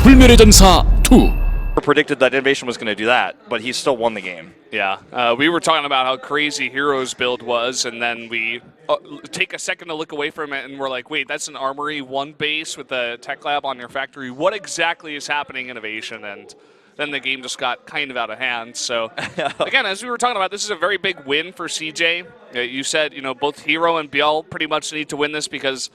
불멸의 전사 2. Predicted that Innovation was going to do that, but he still won the game. Yeah, we were talking about how crazy Hero's build was, and then we take a second to look away from it, and we're like, wait, that's an Armory 1 base with a tech lab on your factory. What exactly is happening, Innovation? And then the game just got kind of out of hand. So, again, as we were talking about, this is a very big win for CJ. You said, both Hero and Biel pretty much need to win this because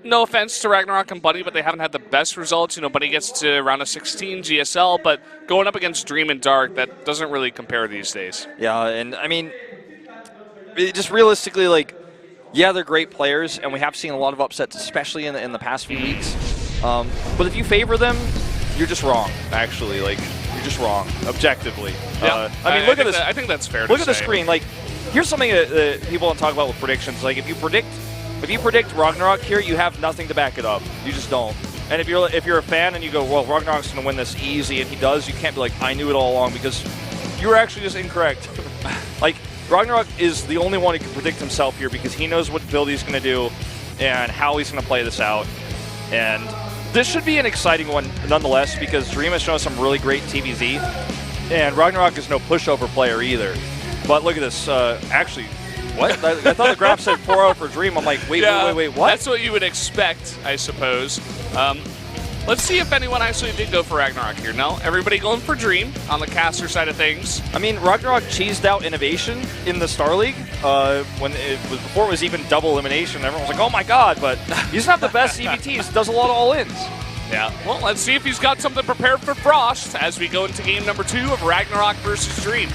no offense to RagnaroK and Buddy, but they haven't had the best results. Buddy gets to round of 16 GSL, but going up against Dream and Dark, that doesn't really compare these days. Yeah, and I mean, just realistically, yeah, they're great players, and we have seen a lot of upsets, especially in the past few weeks. But if you favor them, you're just wrong, actually. You're just wrong, objectively. Yeah. I mean, look at this. I think that's fair to say. Look at the screen. Here's something that people don't talk about with predictions. If you predict RagnaroK here, you have nothing to back it up. You just don't. And if you're a fan and you go, well, RagnaroK's going to win this easy, and he does, you can't be like, I knew it all along, because you were actually just incorrect. RagnaroK is the only one who can predict himself here because he knows what build he's going to do and how he's going to play this out. And this should be an exciting one nonetheless because Dream has shown us some really great TVZ, and RagnaroK is no pushover player either. But look at this. Actually, what? I thought the graph said 4-0 for Dream. I'm like, wait, what? That's what you would expect, I suppose. Let's see if anyone actually did go for RagnaroK here. No, everybody going for Dream on the caster side of things. I mean, RagnaroK cheesed out Innovation in the Star League before it was even double elimination. Everyone was like, oh my god, but he's not the best EVTs, does a lot of all-ins. Yeah, well, let's see if he's got something prepared for Frost as we go into game number 2 of RagnaroK versus Dream.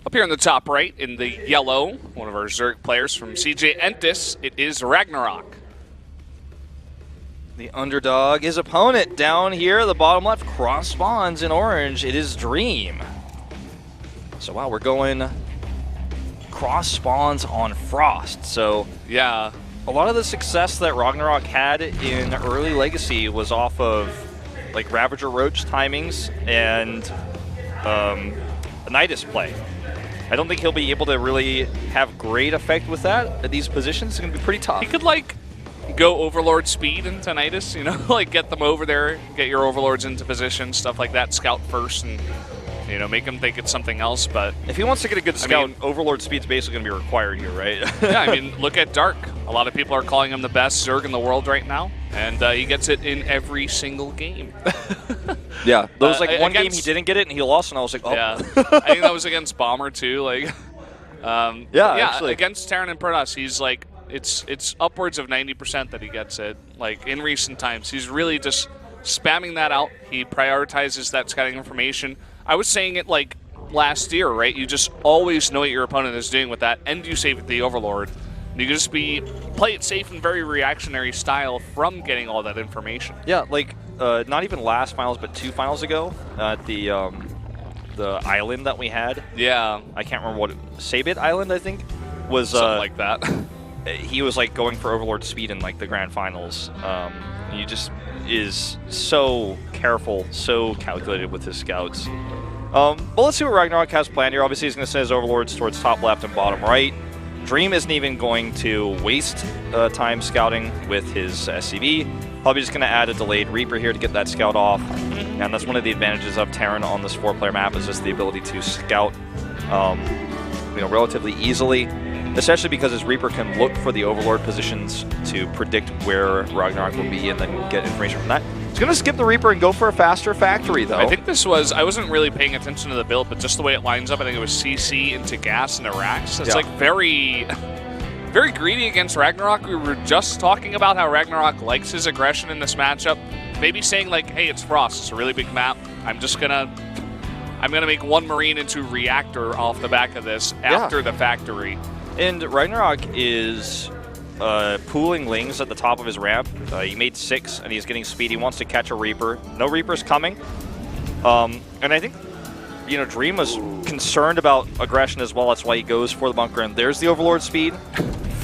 Up here in the top right, in the yellow, one of our Zerg players from CJ Entis, it is RagnaroK. The underdog, his opponent down here, the bottom left, cross spawns in orange. It is Dream. So wow, we're going cross spawns on Frost. So yeah, a lot of the success that RagnaroK had in early Legacy was off of Ravager Roach timings and Nidus play. I don't think he'll be able to really have great effect with that at these positions. It's going to be pretty tough. He could go Overlord speed into Nidus, get them over there, get your Overlords into position, stuff like that, scout first, and make them think it's something else. But if he wants to get a good scout, Overlord speed's basically going to be required here, right? Yeah, I mean, look at Dark. A lot of people are calling him the best Zerg in the world right now, and he gets it in every single game. Yeah, there was one game he didn't get it and he lost, and I was like, oh. Yeah, I think that was against Bomber too. Actually. Against Terran and Protoss, he's it's upwards of 90% that he gets it. In recent times, he's really just spamming that out. He prioritizes that scouting information. I was saying it last year, right? You just always know what your opponent is doing with that, and you save the Overlord. You can just play it safe and very reactionary style from getting all that information. Yeah, not even last finals, but 2 finals ago at the island that we had. Yeah, I can't remember what Sabit Island, I think, was something like that. He was going for Overlord speed in the grand finals. He just is so careful, so calculated with his scouts. But let's see what RagnaroK has planned here. Obviously, he's going to send his Overlords towards top left and bottom right. Dream isn't even going to waste time scouting with his SCV. Probably just going to add a delayed Reaper here to get that scout off. And that's one of the advantages of Terran on this 4-player map, is just the ability to scout relatively easily, especially because his Reaper can look for the Overlord positions to predict where RagnaroK will be and then get information from that. He's going to skip the Reaper and go for a faster factory, though. I think this was, I wasn't really paying attention to the build, but just the way it lines up, I think it was CC into Gas into Rax. It's very, very greedy against RagnaroK. We were just talking about how RagnaroK likes his aggression in this matchup. Maybe saying hey, it's Frost, it's a really big map. I'm gonna make one Marine into Reactor off the back of this after the factory. And RagnaroK is pooling Lings at the top of his ramp. He made 6, and he's getting speed. He wants to catch a Reaper. No Reapers coming. And I think you know, Dream was concerned about aggression as well. That's why he goes for the bunker. And there's the Overlord speed.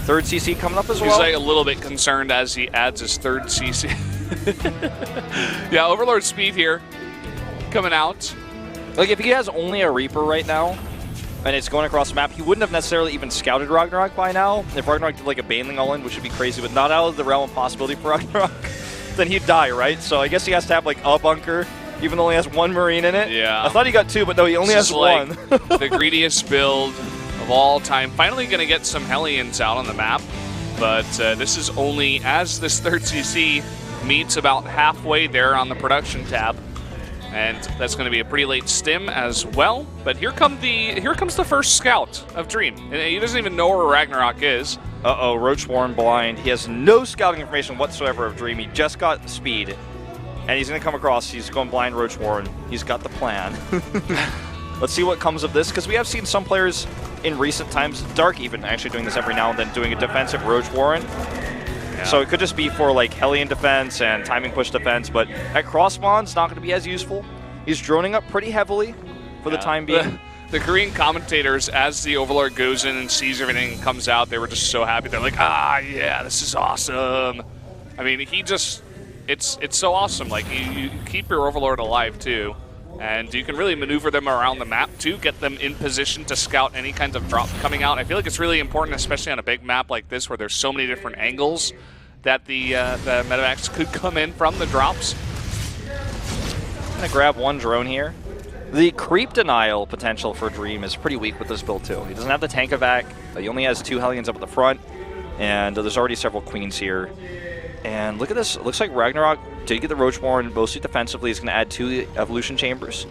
Third CC coming up as well. He's like a little bit concerned as he adds his third CC. Yeah, Overlord speed here coming out. Like, if he has only a Reaper right now, and it's going across the map, he wouldn't have necessarily even scouted RagnaroK by now. If RagnaroK did like a Baneling all-in, which would be crazy, but not out of the realm of possibility for RagnaroK, then he'd die, right? So I guess he has to have like a bunker, even though he has one Marine in it. Yeah. I thought he got 2, but no, he only has like 1. The greediest build of all time. Finally going to get some Hellions out on the map, but this is only as this third CC meets about halfway there on the production tab. And that's going to be a pretty late stim as well. But here comes the first scout of Dream. And he doesn't even know where RagnaroK is. Uh-oh, Roach Warren blind. He has no scouting information whatsoever of Dream. He just got speed. And he's going to come across. He's going blind Roach Warren. He's got the plan. Let's see what comes of this, because we have seen some players in recent times, Dark even actually doing this every now and then, doing a defensive Roach Warren. Yeah. So it could just be for like Hellion defense and timing push defense, but at cross-spawn, it's not going to be as useful. He's droning up pretty heavily for the time being. The Korean commentators, as the Overlord goes in and sees everything and comes out, they were just so happy. They're like, ah, yeah, this is awesome. I mean, it's so awesome. Like, you keep your Overlord alive, too. And you can really maneuver them around the map, too, get them in position to scout any kinds of drop coming out. I feel like it's really important, especially on a big map like this, where there's so many different angles that the medevacs could come in from the drops. I'm going to grab one drone here. The creep denial potential for Dream is pretty weak with this build, too. He doesn't have the tank evac. He only has 2 Hellions up at the front, and there's already several Queens here. And look at this. It looks like RagnaroK did get the Roach Warren mostly defensively. He's going to add 2 Evolution Chambers.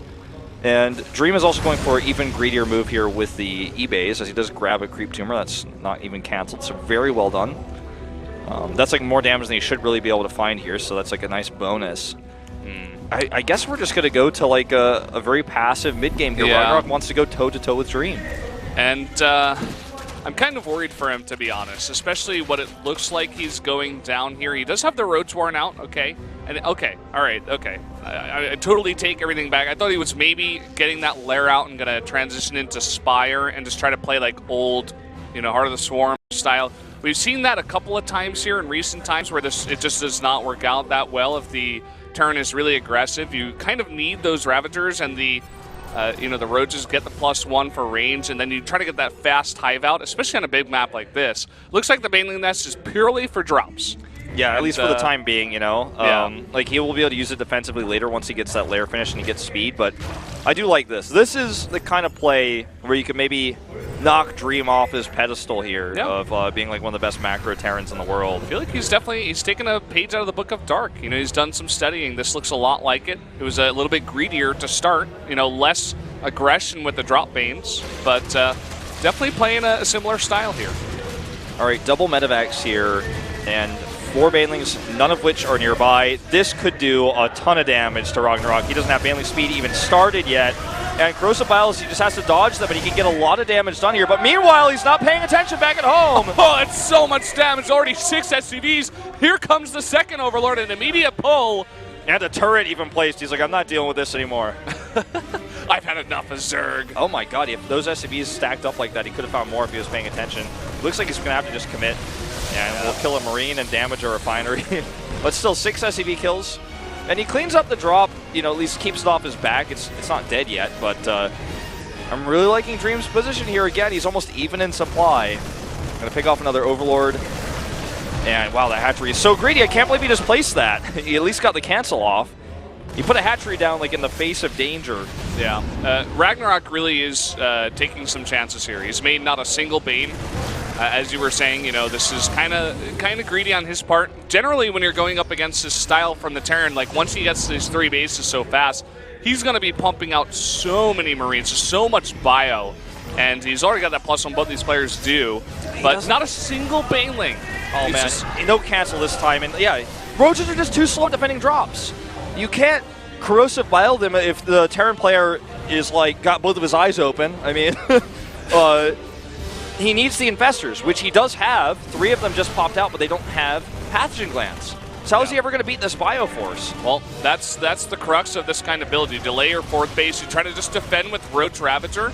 And Dream is also going for an even greedier move here with the E-Bays, as he does grab a Creep Tumor. That's not even canceled, so very well done. That's like more damage than he should really be able to find here, so that's like a nice bonus. I guess we're just going to go to like a very passive mid-game here. Yeah. RagnaroK wants to go toe-to-toe with Dream. And I'm kind of worried for him, to be honest, especially what it looks like he's going down here. He does have the Roach Warren out, okay. And okay, all right, okay. I totally take everything back. I thought he was maybe getting that lair out and going to transition into Spire and just try to play like old, you know, Heart of the Swarm style. We've seen that a couple of times here in recent times where it just does not work out that well if the turn is really aggressive. You kind of need those Ravagers and the the Roaches get the +1 for range, and then you try to get that fast hive out, especially on a big map like this. Looks like the Baneling Nest is purely for drops. Yeah, at least for the time being, you know. Like, he will be able to use it defensively later once he gets that lair finish and he gets speed, but I do like this. This is the kind of play where you can maybe knock Dream off his pedestal here of being like one of the best macro Terrans in the world. I feel like he's taken a page out of the Book of Dark. You know, he's done some studying. This looks a lot like it. It was a little bit greedier to start, you know, less aggression with the drop Banes, but definitely playing a similar style here. All right, double medevacs here, and 4 Banelings, none of which are nearby. This could do a ton of damage to RagnaroK. He doesn't have Baneling speed even started yet. And Corrosive Biles, he just has to dodge them, and he can get a lot of damage done here. But meanwhile, he's not paying attention back at home. Oh, that's so much damage. Already 6 SCVs. Here comes the second Overlord, an immediate pull. And the turret even placed. He's like, I'm not dealing with this anymore. I've had enough of Zerg. Oh my god, if those SCVs stacked up like that, he could have found more if he was paying attention. Looks like he's going to have to just commit. And we'll kill a Marine and damage a refinery. But still, 6 SCV kills. And he cleans up the drop, you know, at least keeps it off his back. It's not dead yet, but I'm really liking Dream's position here again. He's almost even in supply. Gonna pick off another Overlord. And wow, that hatchery is so greedy. I can't believe he just placed that. He at least got the cancel off. He put a hatchery down like in the face of danger. Yeah, RagnaroK really is taking some chances here. He's made not a single Bane. As you were saying, you know, this is kind of greedy on his part. Generally, when you're going up against his style from the Terran, like once he gets these 3 bases so fast, he's going to be pumping out so many Marines, so much bio, and he's already got that +1. Both these players do, but not a single Baneling. Oh man, no cancel this time, and yeah, Roaches are just too slow at defending drops. You can't Corrosive Bile them if the Terran player is like got both of his eyes open. I mean, he needs the Infestors, which he does have. 3 of them just popped out, but they don't have Pathogen Glands. So how is he ever going to beat this Bioforce? Well, that's the crux of this kind of build. You delay your fourth base. You try to just defend with Roach Ravager.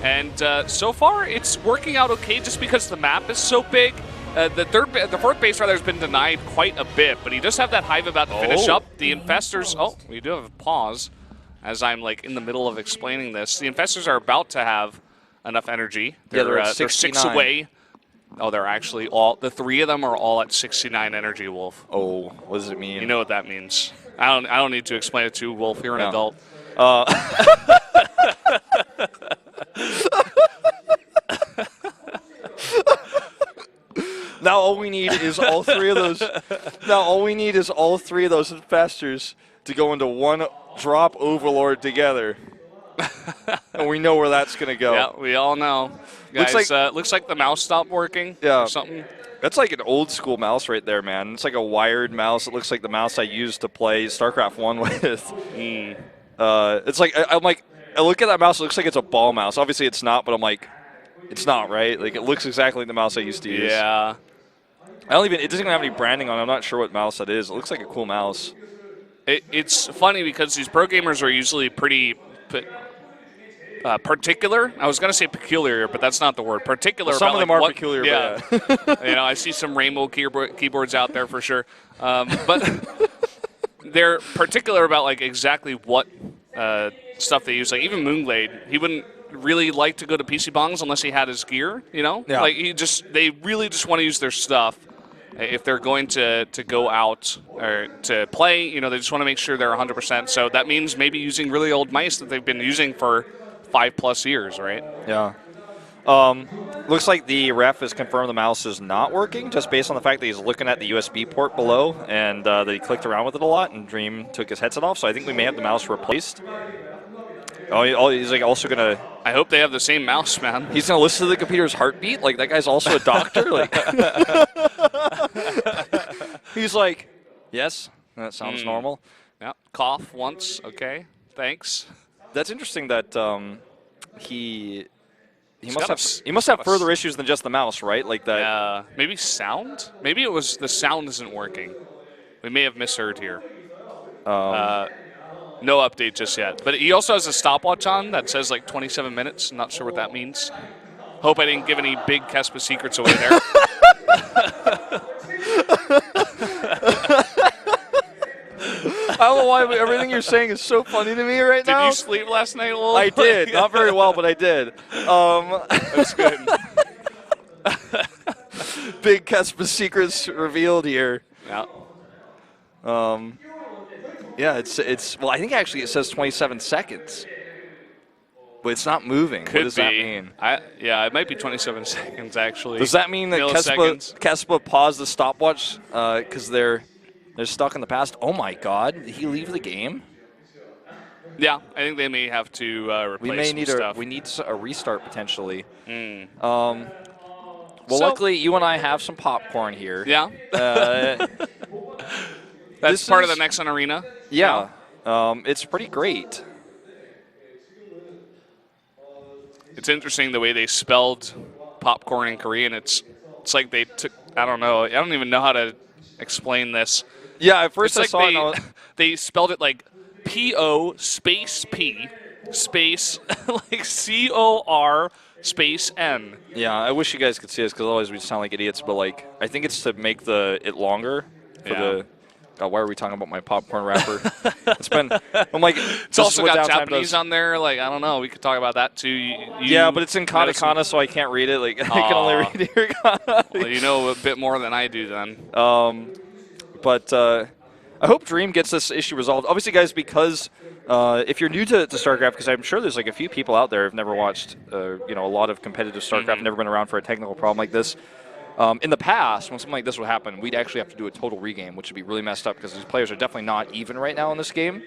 And so far, it's working out okay just because the map is so big. The fourth base rather has been denied quite a bit, but he does have that Hive about to finish up. The Infestors, we do have a pause as I'm like in the middle of explaining this. The Infestors are about to have enough energy. They're at they're 6 away. Oh, they're actually the 3 of them are all at 69 energy, Wolf. Oh, what does it mean? You know what that means. I don't need to explain it to you, Wolf. You're an adult. Now all we need is all 3 of those. Now all we need is all 3 of those Infestors to go into one drop Overlord together. And we know where that's going to go. Yeah, we all know. Guys, looks like the mouse stopped working or something. That's like an old school mouse right there, man. It's like a wired mouse. It looks like the mouse I used to play StarCraft 1 with. It's like, I look at that mouse, it looks like it's a ball mouse. Obviously it's not, but I'm like, it's not, right? Like, it looks exactly like the mouse I used to use. Yeah. It doesn't even have any branding on it. I'm not sure what mouse that is. It looks like a cool mouse. It's funny because these pro gamers are usually pretty particular. I was going to say peculiar, but that's not the word. Particular. Well, some about of them like are peculiar. Yeah. But yeah. I see some rainbow keyboards out there for sure. But they're particular about like exactly what stuff they use. Like even Moonglade, he wouldn't really like to go to PC Bongs unless he had his gear. You know, like they really just want to use their stuff. If they're going to go out or to play, they just want to make sure they're 100%. So that means maybe using really old mice that they've been using for 5+ years, right? Yeah. Looks like the ref has confirmed the mouse is not working, just based on the fact that he's looking at the USB port below and that he clicked around with it a lot, and Dream took his headset off. So I think we may have the mouse replaced. Oh, he's like also gonna. I hope they have the same mouse, man. He's gonna listen to the computer's heartbeat. Like that guy's also a doctor. Like he's like, yes, that sounds normal. Yeah, cough once. Okay, thanks. That's interesting that he must have further issues than just the mouse, right? Like that. Yeah, maybe sound. Maybe it was the sound isn't working. We may have misheard here. No update just yet. But he also has a stopwatch on that says like 27 minutes. I'm not sure what that means. Hope I didn't give any big Kespa secrets away there. I don't know why everything you're saying is so funny to me right now. Did you sleep last night, Wolf? I did. Not very well, but I did. That's good. Big Kespa secrets revealed here. Yeah. Yeah, it's well, I think actually it says 27 seconds. But it's not moving. Could what does be. that mean? Yeah, it might be 27 seconds actually. Does that mean that Kespa paused the stopwatch because they're stuck in the past? Oh my God! Did he leave the game? Yeah, I think they may have to replace stuff. We need a restart potentially. Well, luckily you and I have some popcorn here. Yeah. That's part of the next arena. Yeah. It's pretty great. It's interesting the way they spelled popcorn in Korean. It's like they took. I don't know. I don't even know how to explain this. Yeah, at first I saw it. They spelled it like P-O space P space like C-O-R space N. Yeah, I wish you guys could see this because otherwise we'd sound like idiots. But like, I think it's to make it longer for the. Why are we talking about my popcorn wrapper? I'm like, it's also got Japanese on there. Like, I don't know. We could talk about that too. Yeah, but it's in katakana, so I can't read it. Like, I can only read hiragana. Well, you know a bit more than I do then. But I hope Dream gets this issue resolved. Obviously, guys, because if you're new to StarCraft, because I'm sure there's like a few people out there who've never watched, a lot of competitive StarCraft, never been around for a technical problem like this. In the past, when something like this would happen, we'd actually have to do a total regame, which would be really messed up because these players are definitely not even right now in this game.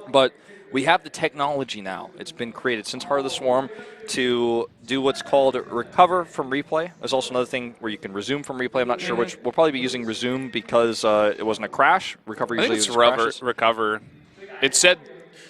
But we have the technology now. It's been created since Heart of the Swarm to do what's called recover from replay. There's also another thing where you can resume from replay. I'm not sure which. We'll probably be using resume because it wasn't a crash. Recover usually is crashes. Recover. It said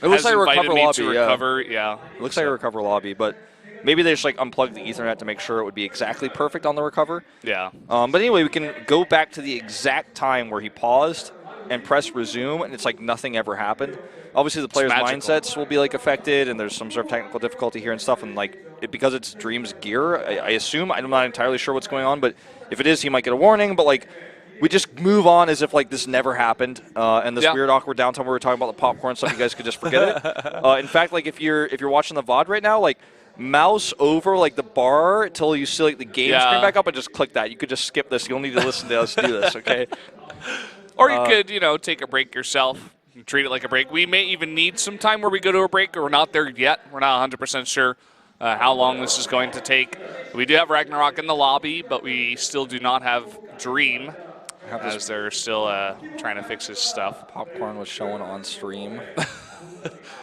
it looks like a recover lobby. recover. Yeah. It looks like a recover lobby, but Maybe they just like unplugged the Ethernet to make sure it would be exactly perfect on the recover. Yeah. But anyway, we can go back to the exact time where he paused and press resume, and it's like nothing ever happened. Obviously, the players' mindsets will be like affected, and there's some sort of technical difficulty here and stuff. And like because it's Dream's gear, I assume, I'm not entirely sure what's going on, but if it is, he might get a warning. But like we just move on as if like this never happened, and this weird awkward downtime where we were talking about the popcorn stuff, you guys could just forget it. In fact, like if you're watching the VOD right now, like mouse over like the bar until you see like the game screen back up and just click that. You could just skip this. You don't need to listen to us do this, okay? Or you could, take a break yourself, treat it like a break. We may even need some time where we go to a break, or we're not there yet. We're not 100% sure how long this is going to take. We do have RagnaroK in the lobby, but we still do not have Dream, as they're still trying to fix his stuff. Popcorn was showing on stream.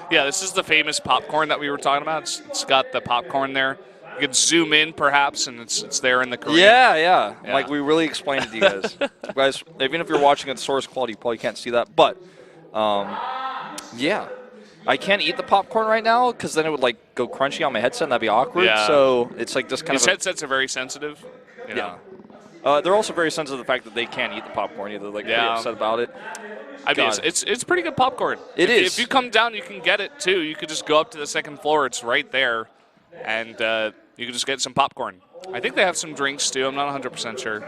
Yeah, this is the famous popcorn that we were talking about. It's got the popcorn there. You could zoom in, perhaps, and it's there in the Korean. Yeah. Like, we really explained it to you guys. Guys, even if you're watching at source quality, you probably can't see that. But, yeah. I can't eat the popcorn right now because then it would, like, go crunchy on my headset, and that'd be awkward. Yeah. So it's, like, just kind of... His headsets are very sensitive. You know. They're also very sensitive to the fact that they can't eat the popcorn either. Like, pretty upset about it. I mean, it's pretty good popcorn. It is. If you come down, you can get it, too. You could just go up to the second floor. It's right there. And you can just get some popcorn. I think they have some drinks, too. I'm not 100% sure.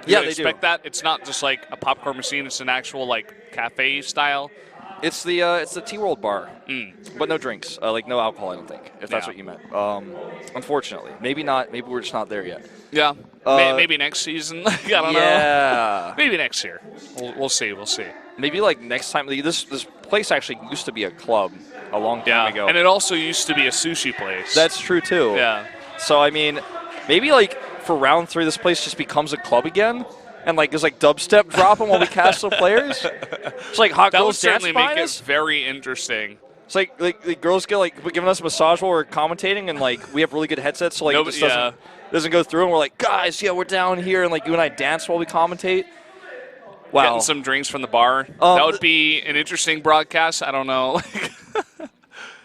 Yeah, they expect that. It's not just like a popcorn machine. It's an actual, like, cafe style. It's the T-World bar, but no drinks. Like, no alcohol, I don't think, if that's what you meant. Unfortunately. Maybe not. Maybe we're just not there yet. Yeah. Maybe next season. I don't know. Maybe next year. We'll see. We'll see. Maybe, like, next time. This place actually used to be a club a long time ago. And it also used to be a sushi place. That's true, too. Yeah. So, I mean, maybe, like, for round 3, this place just becomes a club again. And, like, there's, like, dubstep dropping while we cast the players. It's like hot girls dance certainly make it very interesting. It's like the girls get, like, giving us a massage while we're commentating, and, like, we have really good headsets, so, like, it just doesn't go through, and we're like, guys, we're down here, and, like, you and I dance while we commentate. Wow. Getting some drinks from the bar. That would be an interesting broadcast. I don't know.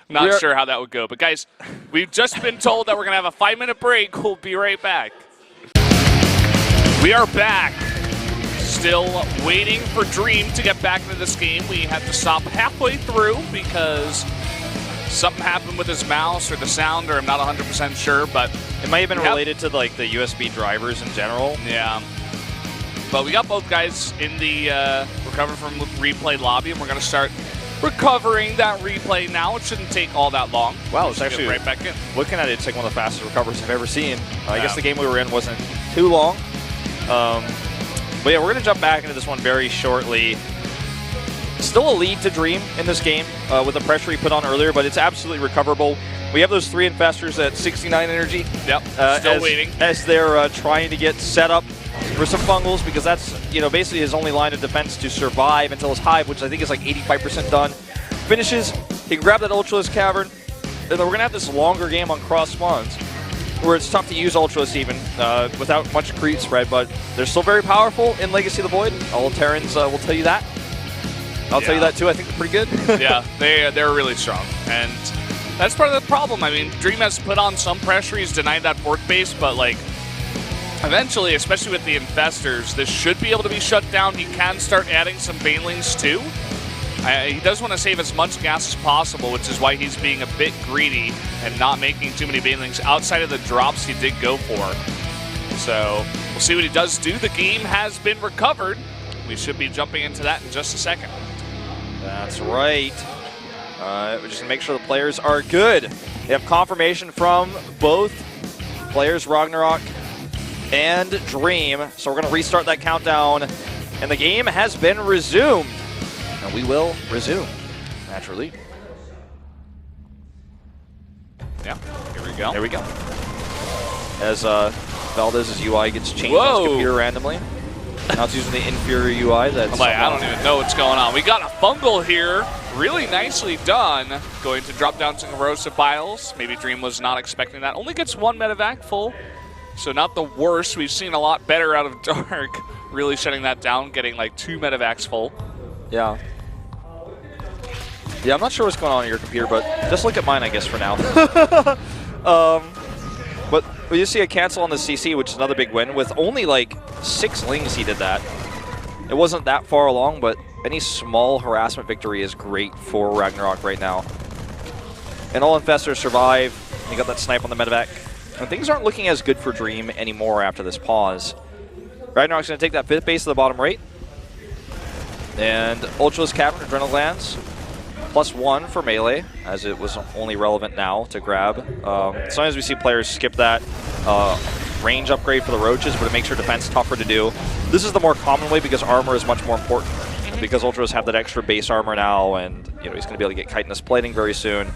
Not sure how that would go. But, guys, we've just been told that we're going to have a 5-minute break. We'll be right back. We are back. Still waiting for Dream to get back into this game. We had to stop halfway through because something happened with his mouse or the sound, or I'm not 100% sure. But it might have been related to, like, the USB drivers in general. Yeah. But we got both guys in the recover from replay lobby, and we're going to start recovering that replay now. It shouldn't take all that long. Wow, it's actually right back in. Looking at it, it's like one of the fastest recovers I've ever seen. I guess the game we were in wasn't too long. But yeah, we're going to jump back into this one very shortly. Still a lead to Dream in this game with the pressure he put on earlier, but it's absolutely recoverable. We have those 3 infestors at 69 energy. Yep, still waiting. As they're trying to get set up for some fungals, because that's, basically his only line of defense to survive until his hive, which I think is like 85% done, finishes. He can grab that Ultralisk Cavern, and then we're going to have this longer game on cross spawns, where it's tough to use Ultralisk even without much creep spread, but they're still very powerful in Legacy of the Void. All Terrans will tell you that. I'll tell you that too. I think they're pretty good. Yeah, they're really strong, and that's part of the problem. I mean, Dream has put on some pressure. He's denied that fourth base, but like, eventually, especially with the infestors, this should be able to be shut down. He can start adding some banelings too. He does want to save as much gas as possible, which is why he's being a bit greedy and not making too many banelings outside of the drops he did go for. So we'll see what he does do. The game has been recovered. We should be jumping into that in just a second. That's right. We're just going to make sure the players are good. They have confirmation from both players, RagnaroK and Dream. So we're going to restart that countdown, and the game has been resumed. And we will resume, naturally. Yeah, here we go. There we go. As Valdez's UI gets changed on his computer randomly. Now it's using the inferior UI. That's I don't even know what's going on. We got a fungal here. Really nicely done. Going to drop down some corrosive biles. Maybe Dream was not expecting that. Only gets 1 medevac full. So not the worst. We've seen a lot better out of Dark. Really shutting that down, getting like 2 medevacs full. Yeah. Yeah, I'm not sure what's going on in your computer, but just look at mine, I guess, for now. But you see a cancel on the CC, which is another big win. With only like 6 lings, he did that. It wasn't that far along, but any small harassment victory is great for RagnaroK right now. And all infestors survive. You got that snipe on the medevac. And things aren't looking as good for Dream anymore after this pause. RagnaroK's going to take that 5th base to the bottom right. And Ultra's Cavern, Adrenal Glands. +1 for melee, as it was only relevant now to grab. Sometimes we see players skip that range upgrade for the Roaches, but it makes your defense tougher to do. This is the more common way because armor is much more important. Because Ultras have that extra base armor now, and he's going to be able to get chitinous plating very soon.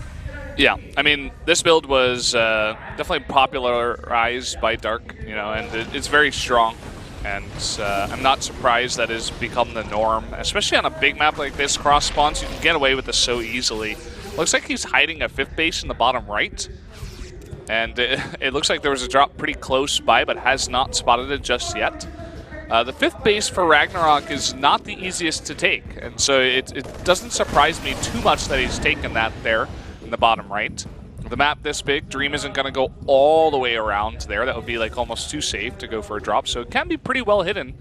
Yeah, I mean, this build was definitely popularized by Dark, and it's very strong. And I'm not surprised that has become the norm, especially on a big map like this. Cross spawns, you can get away with this so easily. Looks like he's hiding a 5th base in the bottom right. And it looks like there was a drop pretty close by, but has not spotted it just yet. The 5th base for RagnaroK is not the easiest to take, and so it doesn't surprise me too much that he's taken that there in the bottom right. The map this big, Dream isn't going to go all the way around there. That would be like almost too safe to go for a drop, so it can be pretty well hidden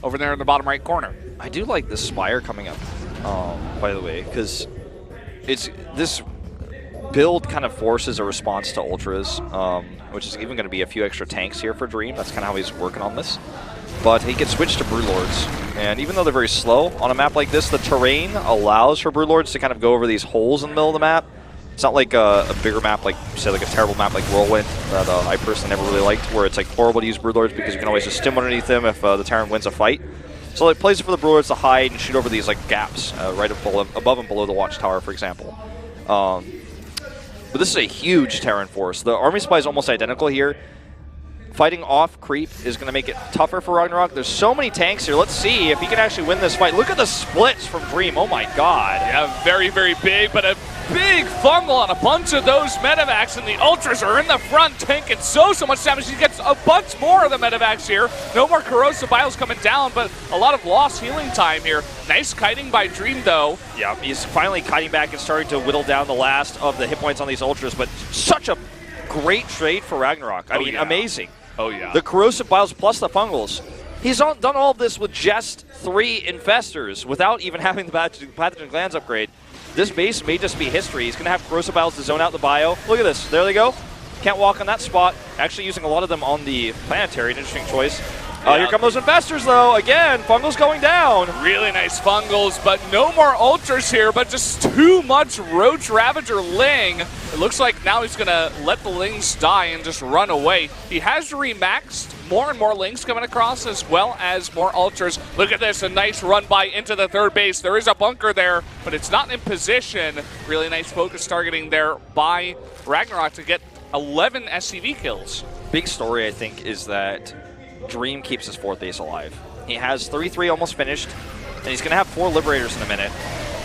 over there in the bottom right corner. I do like this Spire coming up, by the way, because this build kind of forces a response to Ultras, which is even going to be a few extra tanks here for Dream. That's kind of how he's working on this. But he can switch to Broodlords, and even though they're very slow on a map like this, the terrain allows for Broodlords to kind of go over these holes in the middle of the map. It's not like a bigger map, like say like a terrible map like Whirlwind that I personally never really liked, where it's like horrible to use Broodlords because you can always just stim underneath them if the Terran wins a fight. So it plays for the Broodlords to hide and shoot over these like gaps right above and below the Watchtower, for example. But this is a huge Terran force. The army supply is almost identical here. Fighting off creep is going to make it tougher for RagnaroK. There's so many tanks here. Let's see if he can actually win this fight. Look at the splits from Dream. Oh my god. Yeah, very, very big, but a big fungal on a bunch of those medevacs, and the Ultras are in the front tanking so much damage. He gets a bunch more of the medevacs here. No more corrosive vials coming down, but a lot of lost healing time here. Nice kiting by Dream, though. Yeah, he's finally kiting back and starting to whittle down the last of the hit points on these Ultras, but such a great trade for RagnaroK. I mean, amazing. Oh, yeah. The corrosive vials plus the fungals. He's done all of this with just 3 infestors without even having the pathogen glands upgrade. This base may just be history. He's going to have corrosive vials to zone out the bio. Look at this. There they go. Can't walk on that spot. Actually using a lot of them on the planetary. An interesting choice. Here come those infestors, though. Again, fungals going down. Really nice fungals, but no more Ultras here, but just too much Roach Ravager Ling. It looks like now he's going to let the Lings die and just run away. He has remaxed more and more Lings coming across, as well as more Ultras. Look at this, a nice run by into the 3rd base. There is a bunker there, but it's not in position. Really nice focus targeting there by RagnaroK to get 11 SCV kills. Big story, I think, is that Dream keeps his 4th base alive. He has 3-3 almost finished, and he's going to have 4 Liberators in a minute.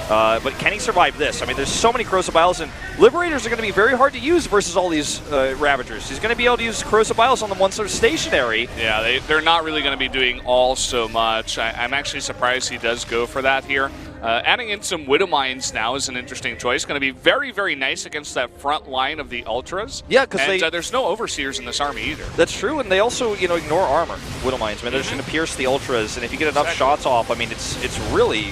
But can he survive this? I mean, there's so many Corrosive Vials, and Liberators are going to be very hard to use versus all these Ravagers. He's going to be able to use Corrosive Vials on the ones that are stationary. Yeah, they're not really going to be doing all so much. I'm actually surprised he does go for that here. Adding in some Widow Mines now is an interesting choice. Going to be very, very nice against that front line of the Ultras. Yeah, because there's no Overseers in this army either. That's true, and they also ignore armor. Widow Mines, I mean, they're just going to pierce the Ultras, and if you get enough shots off, I mean, it's really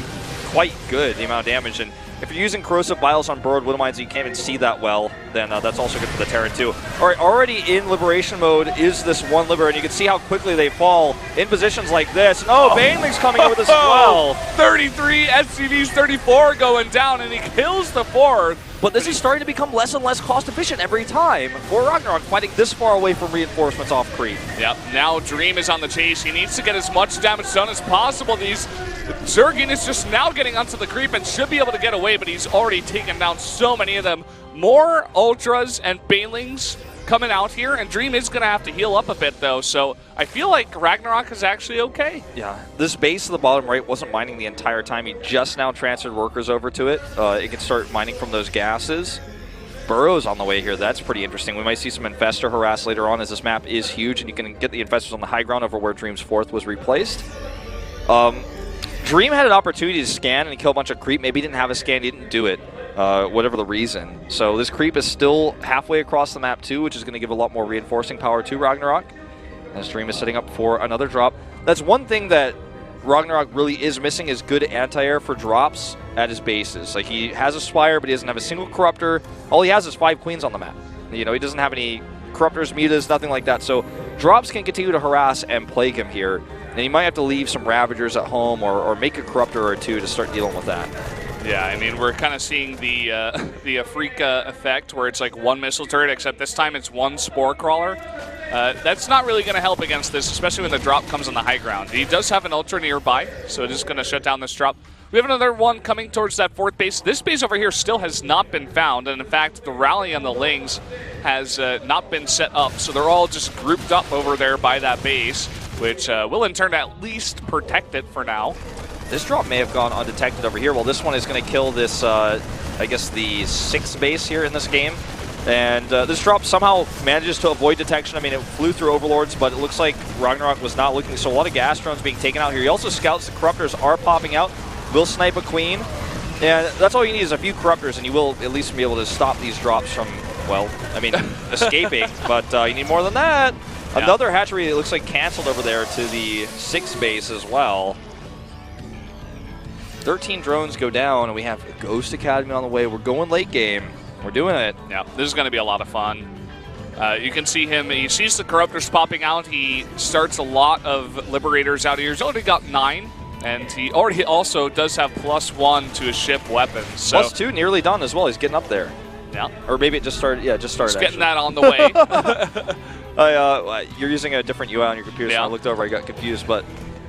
quite good, the amount of damage. And if you're using Corrosive Vials on Burrowed Widow Mines and you can't even see that well, then that's also good for the Terran too. All right, already in Liberation mode is this one Liberator, and you can see how quickly they fall in positions like this. Oh, Baneling's coming in with this as well. 33 SCVs, 34 going down, and he kills the 4th. But this is starting to become less and less cost efficient every time for RagnaroK, fighting this far away from reinforcements off creep. Yep, now Dream is on the chase. He needs to get as much damage done as possible. Zergin is just now getting onto the creep and should be able to get away, but he's already taken down so many of them. More Ultras and Banelings coming out here, and Dream is going to have to heal up a bit, though, so I feel like RagnaroK is actually okay. Yeah, this base at the bottom right wasn't mining the entire time. He just now transferred workers over to it. It can start mining from those gases. Burrow's on the way here. That's pretty interesting. We might see some Infestor harass later on, as this map is huge, and you can get the Infestors on the high ground over where Dream's 4th was replaced. Dream had an opportunity to scan and kill a bunch of creep. Maybe he didn't have a scan, he didn't do it. whatever the reason. So this creep is still halfway across the map too, which is going to give a lot more reinforcing power to RagnaroK. As Dream is setting up for another drop. That's one thing that RagnaroK really is missing, is good anti-air for drops at his bases. Like, he has a Spire, but he doesn't have a single Corruptor. All he has is 5 Queens on the map. You know, he doesn't have any Corruptors, Mutas, nothing like that. So drops can continue to harass and plague him here. And he might have to leave some Ravagers at home or make a Corruptor or two to start dealing with that. Yeah, I mean, we're kind of seeing the Afrika effect, where it's like 1 missile turret, except this time it's 1 Spore Crawler. That's not really going to help against this, especially when the drop comes on the high ground. He does have an Ultra nearby, so it is going to shut down this drop. We have another one coming towards that 4th base. This base over here still has not been found, and in fact, the rally on the Lings has not been set up, so they're all just grouped up over there by that base, which will in turn at least protect it for now. This drop may have gone undetected over here. Well, this one is going to kill this, I guess, the 6th base here in this game. And this drop somehow manages to avoid detection. I mean, it flew through Overlords, but it looks like RagnaroK was not looking. So a lot of gas drones being taken out here. He also scouts the Corruptors are popping out. Will snipe a Queen. And that's all you need is a few Corruptors, and you will at least be able to stop these drops from, well, I mean, escaping. But you need more than that. Yeah. Another hatchery that looks like canceled over there to the 6th base as well. 13 drones go down, and we have a Ghost Academy on the way. We're going late game. We're doing it. Yeah, this is going to be a lot of fun. You can see him. He sees the Corruptors popping out. He starts a lot of Liberators out here. He's already got 9, and he already also does have +1 to his ship weapons. So +2, nearly done as well. He's getting up there. Yeah. Or maybe it just started. Yeah, just started. Just getting that on the way. You're using a different UI on your computer, yeah. So I looked over. I got confused, but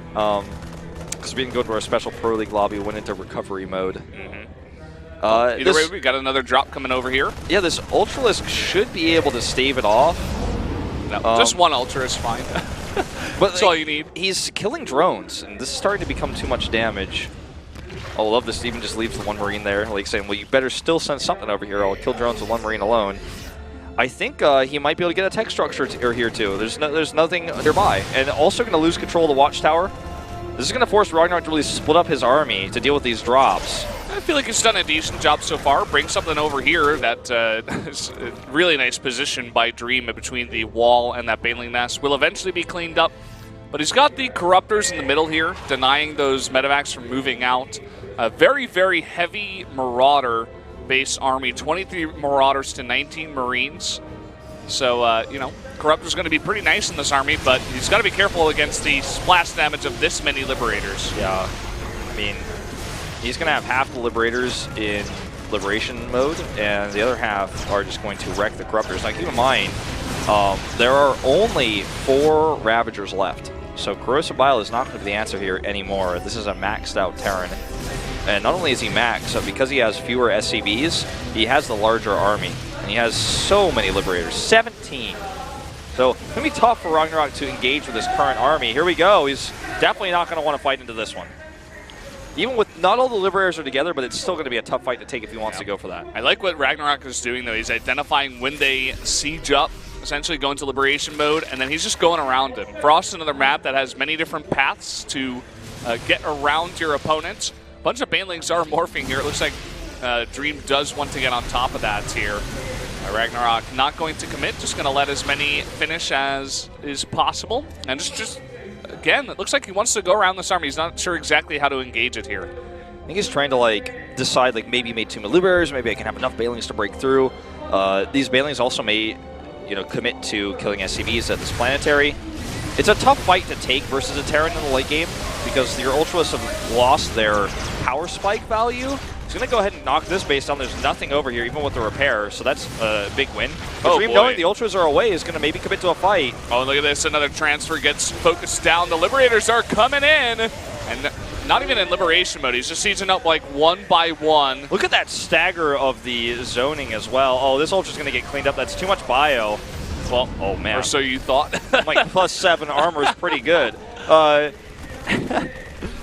because we didn't go to our special Pro League lobby, we went into recovery mode. Mm-hmm. Either way, we got another drop coming over here. Yeah, this Ultralisk should be able to stave it off. No, just 1 Ultra is fine. But that's all you need. He's killing drones, and this is starting to become too much damage. I love this. Even just leaves the 1 Marine there, like saying, well, you better still send something over here. I'll kill drones with 1 Marine alone. I think he might be able to get a tech structure here too. There's nothing nearby, and also going to lose control of the Watchtower. This is going to force RagnaroK to really split up his army to deal with these drops. I feel like he's done a decent job so far. Bring something over here that is a really nice position by Dream between the wall and that Baneling Nest. Will eventually be cleaned up, but he's got the Corruptors in the middle here, denying those medevacs from moving out. A very, very heavy Marauder base army, 23 Marauders to 19 Marines. So, you know, Corruptor's going to be pretty nice in this army, but he's got to be careful against the splash damage of this many Liberators. Yeah, I mean, he's going to have half the Liberators in Liberation mode, and the other half are just going to wreck the Corruptors. Now, keep in mind, there are only 4 Ravagers left, so Corrosive Bile is not going to be the answer here anymore. This is a maxed out Terran. And not only is he maxed, so because he has fewer SCVs, he has the larger army. And he has so many Liberators, 17. So it's going to be tough for RagnaroK to engage with his current army. Here we go. He's definitely not going to want to fight into this one. Even with not all the Liberators are together, but it's still going to be a tough fight to take if he wants to go for that. I like what RagnaroK is doing, though. He's identifying when they siege up, essentially go into Liberation mode, and then he's just going around them. Frost is another map that has many different paths to get around your opponents. A bunch of Banelings are morphing here. It looks like Dream does want to get on top of that here. RagnaroK not going to commit, just going to let as many finish as is possible. And just again, it looks like he wants to go around this army. He's not sure exactly how to engage it here. I think he's trying to like decide, like, maybe made too many Liberators, maybe I can have enough Banelings to break through. These Banelings also may, you know, commit to killing SCVs at this planetary. It's a tough fight to take versus a Terran in the late game because your Ultralists have lost their power spike value. He's going to go ahead and knock this base down. There's nothing over here, even with the repair, so that's a big win. But Dream, knowing the Ultras are away, is going to maybe commit to a fight. Oh, look at this. Another transfer gets focused down. The Liberators are coming in. And not even in Liberation mode. He's just sieging up like 1 by 1. Look at that stagger of the zoning as well. Oh, this Ultra's going to get cleaned up. That's too much bio. Well, oh, man. Or so you thought. Like +7 armor is pretty good.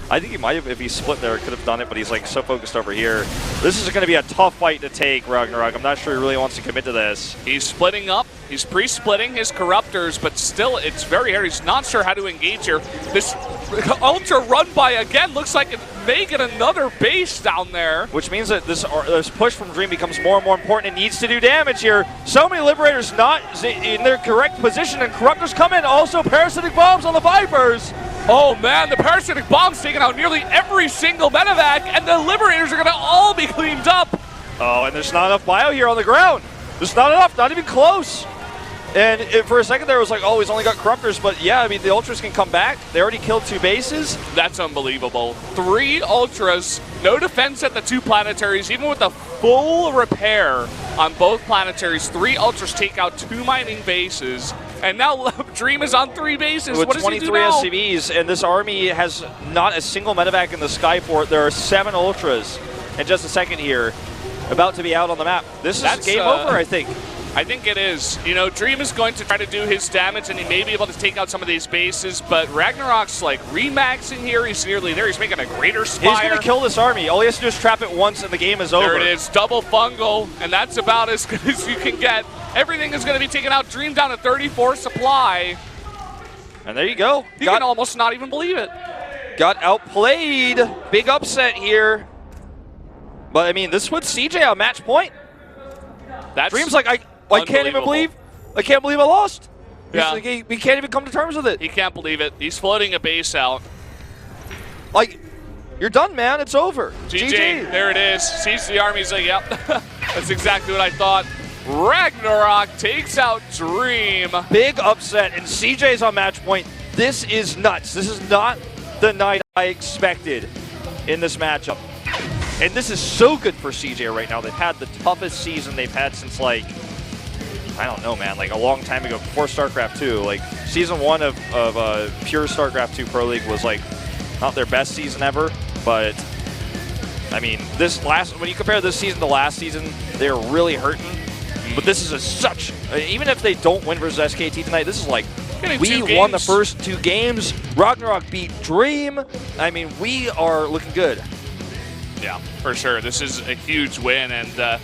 I think he might have, if he split there, could have done it, but he's like so focused over here. This is going to be a tough fight to take, RagnaroK. I'm not sure he really wants to commit to this. He's splitting up. He's pre-splitting his corruptors, but still, it's very hard. He's not sure how to engage here. This Ultra run by again looks like it may get another base down there. Which means that this push from Dream becomes more and more important. It needs to do damage here. So many Liberators not in their correct position, and Corruptors come in. Also, Parasitic Bombs on the Vipers. Oh man, the Parasitic Bomb's taking out nearly every single medevac, and the Liberators are going to all be cleaned up. Oh, and there's not enough bio here on the ground. There's not enough, not even close. And for a second there, it was like, oh, he's only got Corruptors. But yeah, I mean, the Ultras can come back. They already killed 2 bases. That's unbelievable. 3 Ultras, no defense at the 2 planetaries, even with a full repair on both planetaries. 3 Ultras take out 2 mining bases. And now Dream is on 3 bases. With what does 23 he do now? SCVs, and this army has not a single medevac in the sky for it. There are 7 Ultras in just a second here, about to be out on the map. This is game over, I think. I think it is. You know, Dream is going to try to do his damage, and he may be able to take out some of these bases, but RagnaroK's like remaxing here. He's nearly there. He's making a greater spire. He's going to kill this army. All he has to do is trap it once, and the game is over. There it is. Double fungal, and that's about as good as you can get. Everything is going to be taken out. Dream down to 34 supply. And there you go. You can almost not even believe it. Got outplayed. Big upset here. But, I mean, this puts CJ on match point. Dream's like, I can't even believe. I can't believe I lost. Yeah. Like, he can't even come to terms with it. He can't believe it. He's floating a base out. Like, you're done, man. It's over. GG. There it is. Sees the army. He's like, yep. That's exactly what I thought. RagnaroK takes out Dream. Big upset, and CJ's on match point. This is nuts. This is not the night I expected in this matchup. And this is so good for CJ right now. They've had the toughest season they've had since, like, I don't know, man, like a long time ago, before StarCraft 2. Like, season 1 of pure StarCraft 2 Pro League was, like, not their best season ever. But, I mean, when you compare this season to last season, they're really hurting. But this is even if they don't win versus SKT tonight, this is like, we won the first 2 games. RagnaroK beat Dream. I mean, we are looking good. Yeah, for sure. This is a huge win, and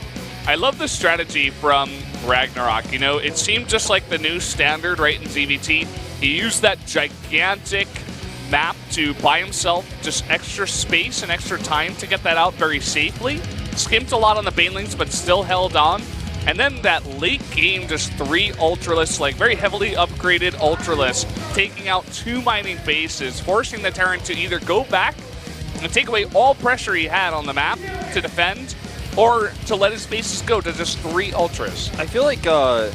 I love the strategy from RagnaroK. You know, it seemed just like the new standard, right, in ZVT. He used that gigantic map to buy himself just extra space and extra time to get that out very safely. Skimped a lot on the banelings, but still held on. And then that late game, just 3 Ultralists, like very heavily upgraded Ultralists, taking out 2 mining bases, forcing the Terran to either go back and take away all pressure he had on the map to defend, or to let his bases go to just 3 Ultras. I feel like the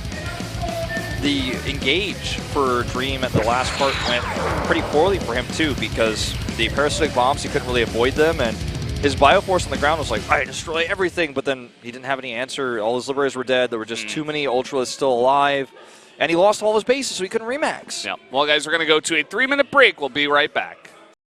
engage for Dream at the last part went pretty poorly for him too, because the Parasitic Bombs, he couldn't really avoid them, and his Bioforce on the ground was like, I destroy everything, but then he didn't have any answer. All his Liberators were dead. There were just too many Ultras still alive, and he lost all his bases, so he couldn't remax. Yeah. Well, guys, we're going to go to a 3-minute break. We'll be right back.